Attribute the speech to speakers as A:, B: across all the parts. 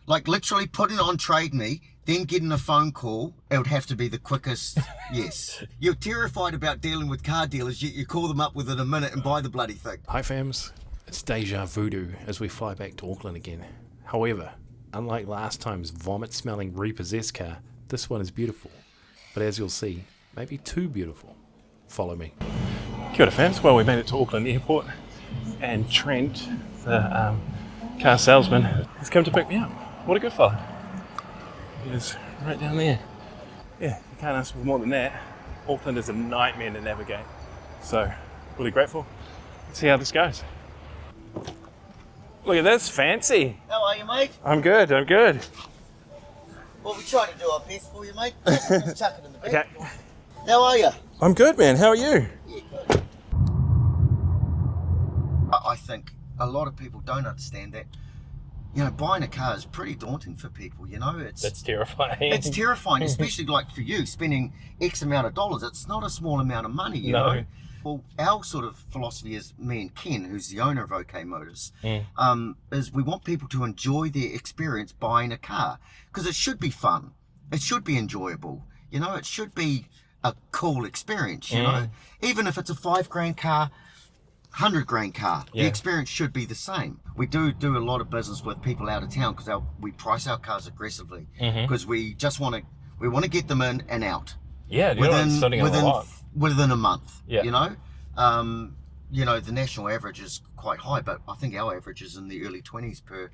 A: Like literally putting it on Trade Me, then getting a phone call, it would have to be the quickest. Yes. You're terrified about dealing with car dealers, yet you call them up within a minute and buy the bloody thing.
B: Hi fams, it's deja voodoo as we fly back to Auckland again. However, unlike last time's vomit-smelling repossessed car, this one is beautiful. But as you'll see, maybe too beautiful. Follow me. Kia ora fams, well we made it to Auckland Airport and Trent, the car salesman, has come to pick me up. What a good fella. He is right down there. Yeah, you can't ask for more than that. Auckland is a nightmare to navigate. So, really grateful. Let's see how this goes. Look at this, fancy.
A: How are you, mate?
B: I'm good.
A: Well, we try to do our best for you, mate. Just chuck it in the bag.
B: Okay.
A: How are you?
B: I'm good, man. How are you?
A: Yeah, good. I think a lot of people don't understand that. You know, buying a car is pretty daunting for people, you know.
B: That's terrifying.
A: It's terrifying, especially like for you, spending X amount of dollars. It's not a small amount of money, you know. Well, our sort of philosophy is, me and Ken, who's the owner of OK Motors, is we want people to enjoy their experience buying a car. Because it should be fun. It should be enjoyable. You know, it should be a cool experience, you know. Even if it's a $5,000 car, $100,000 car, the experience should be the same. We do a lot of business with people out of town because we price our cars aggressively because we just want to get them in and out.
B: Yeah,
A: within a month.
B: Yeah.
A: You know, the national average is quite high, but I think our average is in the early 20s per.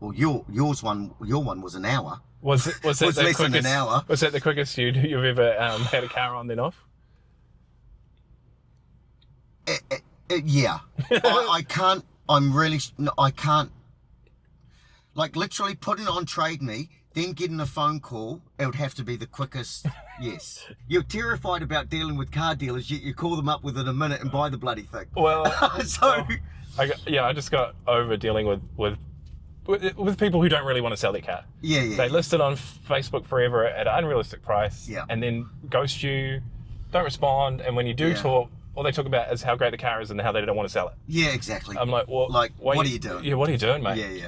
A: Well, your one was an hour.
B: Was it
A: less
B: quickest,
A: than an hour?
B: Was that the quickest you've ever had a car on then off?
A: Yeah. I can't. I can't. Like literally putting it on Trade Me, then getting a phone call, it would have to be the quickest. Yes. You're terrified about dealing with car dealers, yet you call them up within a minute and buy the bloody thing.
B: Well, I just got over dealing with people who don't really want to sell their car.
A: Yeah.
B: They list it on Facebook forever at an unrealistic price,
A: Yeah.
B: and then ghost you, don't respond, and when you do talk, all they talk about is how great the car is and how they don't want to sell it.
A: Yeah, exactly.
B: I'm like, well,
A: like, what are you doing?
B: Yeah, what are you doing, mate?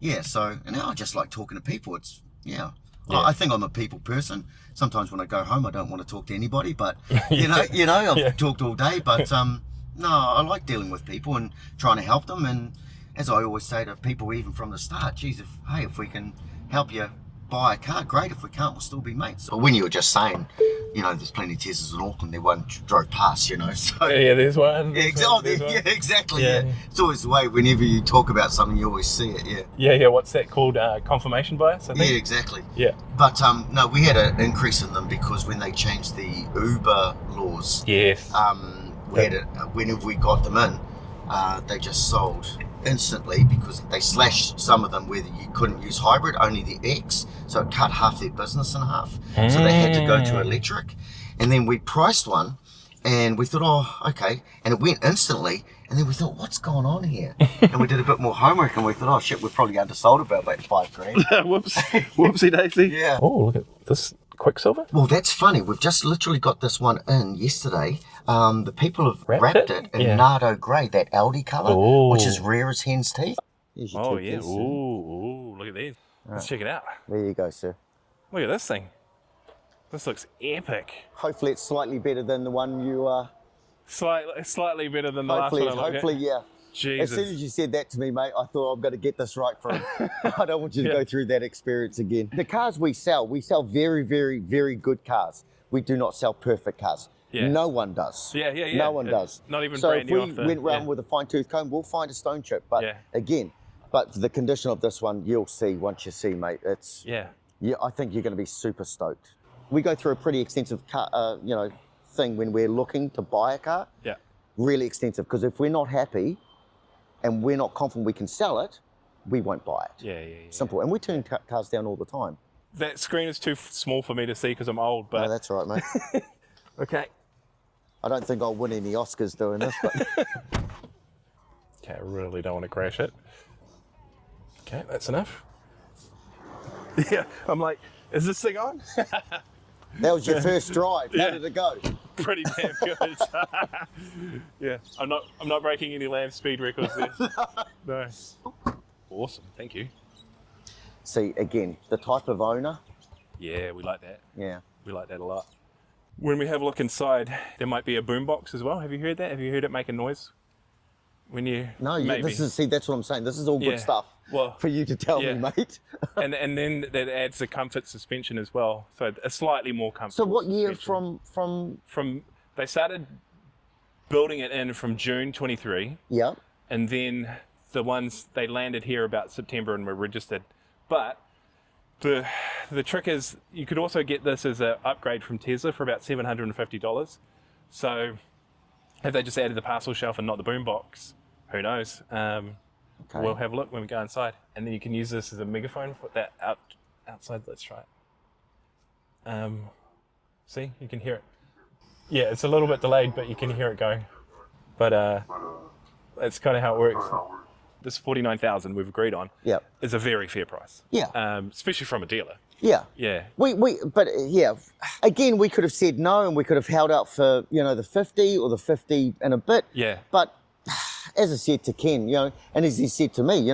A: Yeah. So, and I just like talking to people. I think I'm a people person. Sometimes when I go home, I don't want to talk to anybody, but you know, I've talked all day. But no, I like dealing with people and trying to help them. And as I always say to people, even from the start, geez, if we can help you buy a car, great. If we can't, we'll still be mates. But when you were just saying, you know, there's plenty of Teslas in Auckland, there one drove past, you know. So
B: there's one.
A: Exactly. Yeah. It's always the way. Whenever you talk about something, you always see it.
B: Yeah. What's that called? Confirmation bias, I think.
A: Yeah, exactly.
B: Yeah.
A: But no, we had an increase in them because when they changed the Uber laws.
B: Yes.
A: Whenever we got them in, they just sold instantly because they slashed some of them where you couldn't use hybrid, only the X, so it cut half their business in half. So they had to go to electric, and then we priced one and we thought, oh, okay, and it went instantly, and then we thought, what's going on here? And we did a bit more homework and we thought, oh shit, we're probably undersold about like $5,000.
B: Whoops, whoopsie daisy.
A: Yeah.
B: Oh, look at this Quicksilver.
A: Well, that's funny. We've just literally got this one in yesterday. The people have wrapped it in Nardo Grey, that Aldi colour, which is rare as hen's teeth.
B: Oh, yeah. Ooh, look at these. Let's check it out.
A: There you go, sir.
B: Look at this thing. This looks epic.
A: Hopefully it's slightly better than the one you...
B: Slightly better than the last one I looked at.
A: Hopefully, yeah.
B: Jesus.
A: As soon as you said that to me, mate, I thought I'm going to get this right for him. I don't want you to go through that experience again. The cars we sell very, very, very good cars. We do not sell perfect cars. Yeah. No one does.
B: Yeah.
A: No one does.
B: Not even
A: so
B: brand new.
A: So if we went around with a fine-tooth comb, we'll find a stone chip. But again, the condition of this one, you'll see once you see, mate. It's I think you're going to be super stoked. We go through a pretty extensive car, thing when we're looking to buy a car.
B: Yeah.
A: Really extensive, because if we're not happy and we're not confident we can sell it, we won't buy it.
B: Yeah.
A: Simple. And we turn cars down all the time.
B: That screen is too small for me to see because I'm old, but...
A: No, that's all right, mate.
B: Okay.
A: I don't think I'll win any Oscars doing this, but...
B: Okay, I really don't want to crash it. Okay, that's enough. Yeah, I'm like, is this thing on?
A: That was your first drive. How did it go?
B: Pretty damn good. Yeah, I'm not breaking any land speed records there. No. Awesome, thank you.
A: See, again, the type of owner.
B: Yeah, we like that.
A: Yeah.
B: We like that a lot. When we have a look inside, there might be a boombox as well. Have you heard that? Have you heard it make a noise? When you
A: No,
B: maybe.
A: that's what I'm saying. This is all good stuff for you to tell me, mate.
B: and then that adds the comfort suspension as well. So a slightly more comfortable.
A: So what year
B: suspension.
A: from?
B: They started building it in from June 23.
A: Yeah.
B: And then the ones they landed here about September and were registered. But the trick is you could also get this as an upgrade from Tesla for about $750. So if they just added the parcel shelf and not the boombox, who knows? We'll have a look when we go inside. And then you can use this as a megaphone, put that outside. Let's try it. See, you can hear it. Yeah, it's a little bit delayed, but you can hear it going. But that's kind of how it works. This $49,000 we've agreed on is a very fair price.
A: Yeah.
B: Especially from a dealer.
A: Yeah.
B: Yeah.
A: But again, we could have said no, and we could have held out for, the 50 or the 50 and a bit.
B: Yeah.
A: But as I said to Ken, and as he said to me,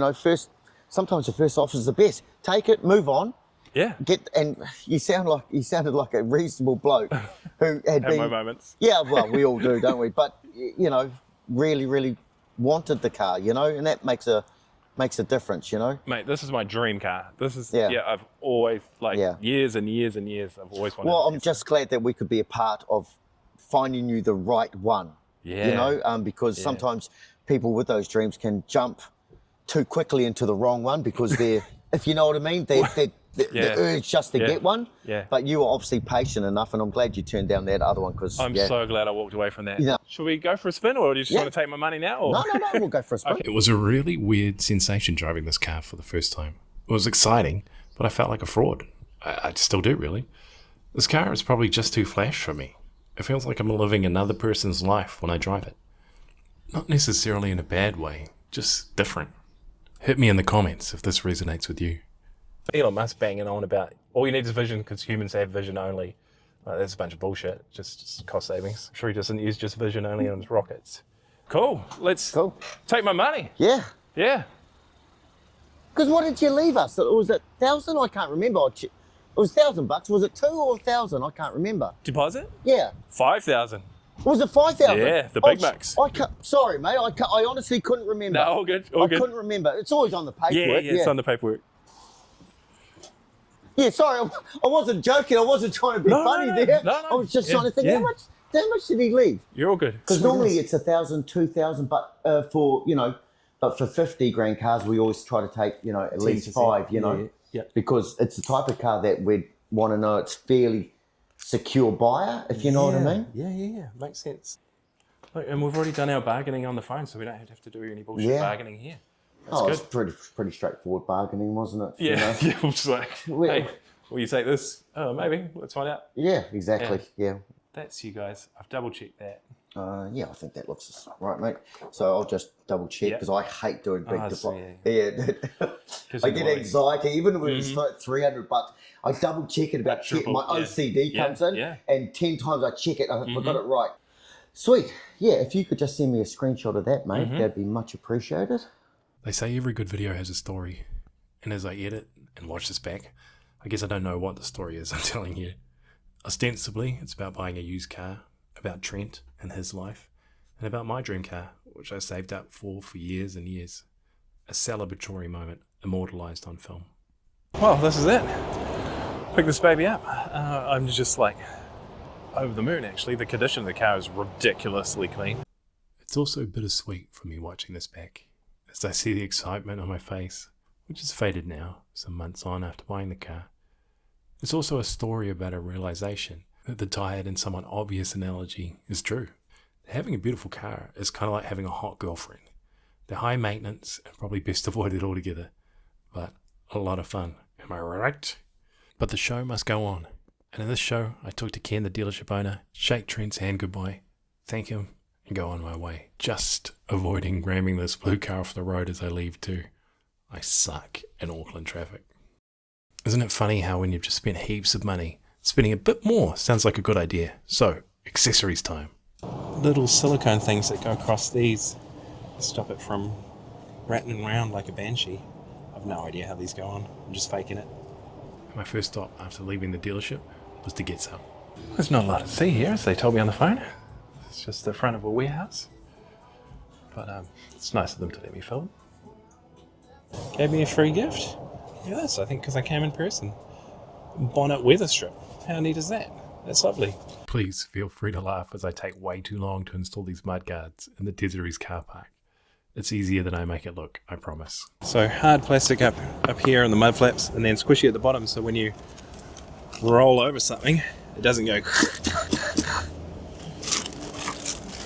A: sometimes the first offer is the best. Take it, move on.
B: Yeah.
A: And you sounded like a reasonable bloke who had been.
B: my moments.
A: Yeah, well, we all do, don't we? But really, really wanted the car, and that makes a difference,
B: Mate, this is my dream car. This is I've always years and years and years I've always wanted.
A: Well, I'm just glad that we could be a part of finding you the right one.
B: Yeah.
A: Because sometimes people with those dreams can jump too quickly into the wrong one because they're, if you know what I mean, the urge just to get one.
B: Yeah.
A: But you were obviously patient enough, and I'm glad you turned down that other one because
B: I'm so glad I walked away from that.
A: Yeah.
B: Should we go for a spin, or do you just want to take my money now? Or?
A: No, we'll go for a spin.
B: Okay.
C: It was a really weird sensation driving this car for the first time. It was exciting, but I felt like a fraud. I still do, really. This car is probably just too flash for me. It feels like I'm living another person's life when I drive it. Not necessarily in a bad way, just different. Hit me in the comments if this resonates with you.
B: Elon Musk banging on about all you need is vision because humans have vision only. That's a bunch of bullshit. Just cost savings. I'm sure he doesn't use just vision only on his rockets. Cool. Let's take my money.
A: Yeah.
B: Yeah.
A: Because what did you leave us? Was it 1,000? I can't remember. It was $1,000. Was it 2 or 1,000? I can't remember.
B: Deposit?
A: Yeah.
B: 5,000.
A: Was it 5,000?
B: Yeah, the Big Macs.
A: Sorry, mate. I honestly couldn't remember.
B: No, all good.
A: I couldn't remember. It's always on the paperwork.
B: Yeah, it's on the paperwork.
A: Yeah, sorry, I wasn't joking. I wasn't trying to be funny there.
B: No.
A: I was just trying to think, how much did he leave?
B: You're all good.
A: Because normally it's 1,000, 2,000, but but for 50 grand cars, we always try to take, at least 5,
B: Yeah.
A: because it's the type of car that we'd want to know it's fairly secure buyer, if you know what I mean.
B: Yeah. Makes sense. Look, and we've already done our bargaining on the phone, so we don't have to do any bullshit bargaining here. That's good.
A: It's pretty straightforward bargaining, wasn't it?
B: Yeah, we're just like, hey, will you take this? Oh, maybe. Let's find out.
A: Yeah, exactly. Yeah.
B: That's you guys. I've double checked that.
A: I think that looks right, mate. So I'll just double check because I hate doing big deposits. I get anxiety, even when it's like $300. I double check it about my OCD comes in, and 10 times I check it. I forgot it right. Sweet. Yeah, if you could just send me a screenshot of that, mate, that'd be much appreciated.
C: They say every good video has a story, and as I edit and watch this back, I guess I don't know what the story is I'm telling you. Ostensibly, it's about buying a used car, about Trent and his life, and about my dream car, which I saved up for years and years. A celebratory moment immortalized on film.
B: Well, this is it. Pick this baby up. I'm just like over the moon, actually. The condition of the car is ridiculously clean.
C: It's also bittersweet for me watching this back, as I see the excitement on my face, which has faded now, some months on after buying the car. It's also a story about a realization that the tired and somewhat obvious analogy is true. Having a beautiful car is kind of like having a hot girlfriend. They're high maintenance and probably best avoided altogether, but a lot of fun. Am I right? But the show must go on. And in this show, I talk to Ken, the dealership owner, shake Trent's hand goodbye, thank him, and go on my way, just avoiding ramming this blue car off the road as I leave too. I suck in Auckland traffic. Isn't it funny how when you've just spent heaps of money, spending a bit more sounds like a good idea? So, accessories time.
B: Little silicone things that go across these stop it from rattling around like a banshee.
C: I've no idea how these go on. I'm just faking it. My first stop after leaving the dealership was to get some. There's not a lot to see here, as they told me on the phone. It's just the front of a warehouse. But it's nice of them to let me film. Gave me a free gift. Yes, I think because I came in person. Bonnet weather strip. How neat is that? That's lovely. Please feel free to laugh as I take way too long to install these mud guards in the Tesaries car park. It's easier than I make it look, I promise. So hard plastic up here on the mud flaps, and then squishy at the bottom, so when you roll over something, it doesn't go.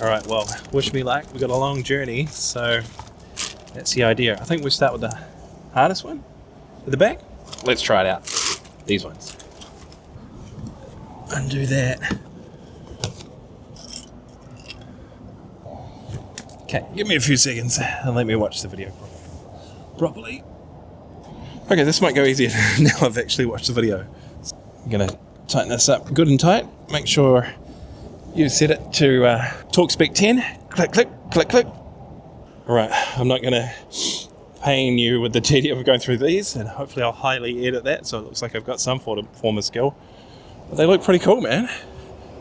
C: Alright, well, wish me luck. We've got a long journey, so that's the idea. I think we'll start with the hardest one at the back. Let's try it out. These ones. Undo that. Okay, give me a few seconds and let me watch the video properly. Okay, this might go easier now I've actually watched the video. I'm gonna tighten this up good and tight. Make sure you set it to talk spec 10. Click, click, click, click. All right, I'm not gonna pain you with the tedium of going through these, and hopefully I'll highly edit that so it looks like I've got some form of skill. But they look pretty cool, man.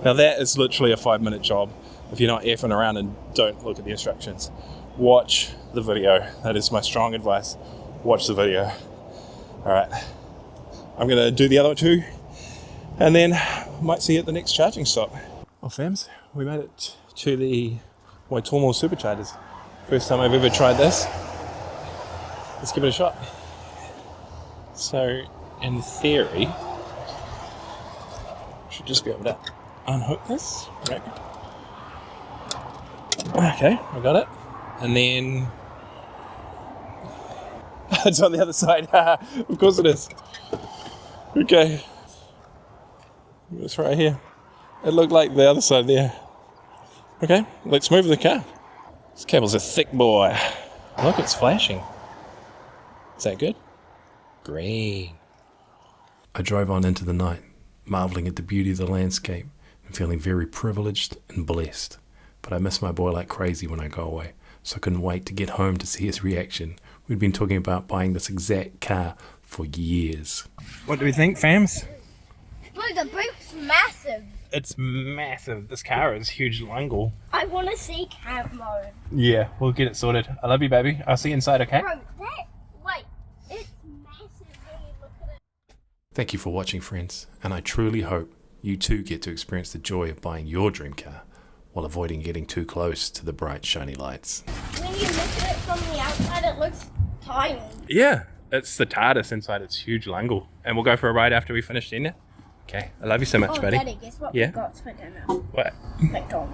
C: Now that is literally a 5-minute job. If you're not effing around and don't look at the instructions, watch the video. That is my strong advice. Watch the video. All right, I'm gonna do the other two, and then might see you at the next charging stop. Well, fams, we made it to the Waitomo superchargers. First time I've ever tried this. Let's give it a shot. So, in theory, should just be able to unhook this, right? Okay, I got it. And then it's on the other side. Of course it is. Okay. It's right here. It looked like the other side there. Okay, let's move the car. This cable's a thick boy. Look, it's flashing. Is that good? Green. I drove on into the night, marveling at the beauty of the landscape and feeling very privileged and blessed. But I miss my boy like crazy when I go away, so I couldn't wait to get home to see his reaction. We'd been talking about buying this exact car for years. What do we think, fams?
D: Look, the boot's massive.
C: It's massive. This car is huge lungle.
D: I want to see camp mode.
C: Yeah, we'll get it sorted. I love you, baby. I'll see you inside, okay?
D: Bro, wait, it's massive when you look at it.
B: Thank you for watching, friends, and I truly hope you too get to experience the joy of buying your dream car while avoiding getting too close to the bright, shiny lights.
D: When you look at it from the outside, it looks tiny.
C: Yeah, it's the TARDIS inside. It's huge lungle. And we'll go for a ride after we finish dinner. Okay, I love you so much, buddy.
D: Daddy, guess what
C: Yeah?
D: we got for dinner?
C: What?
D: McDonald's.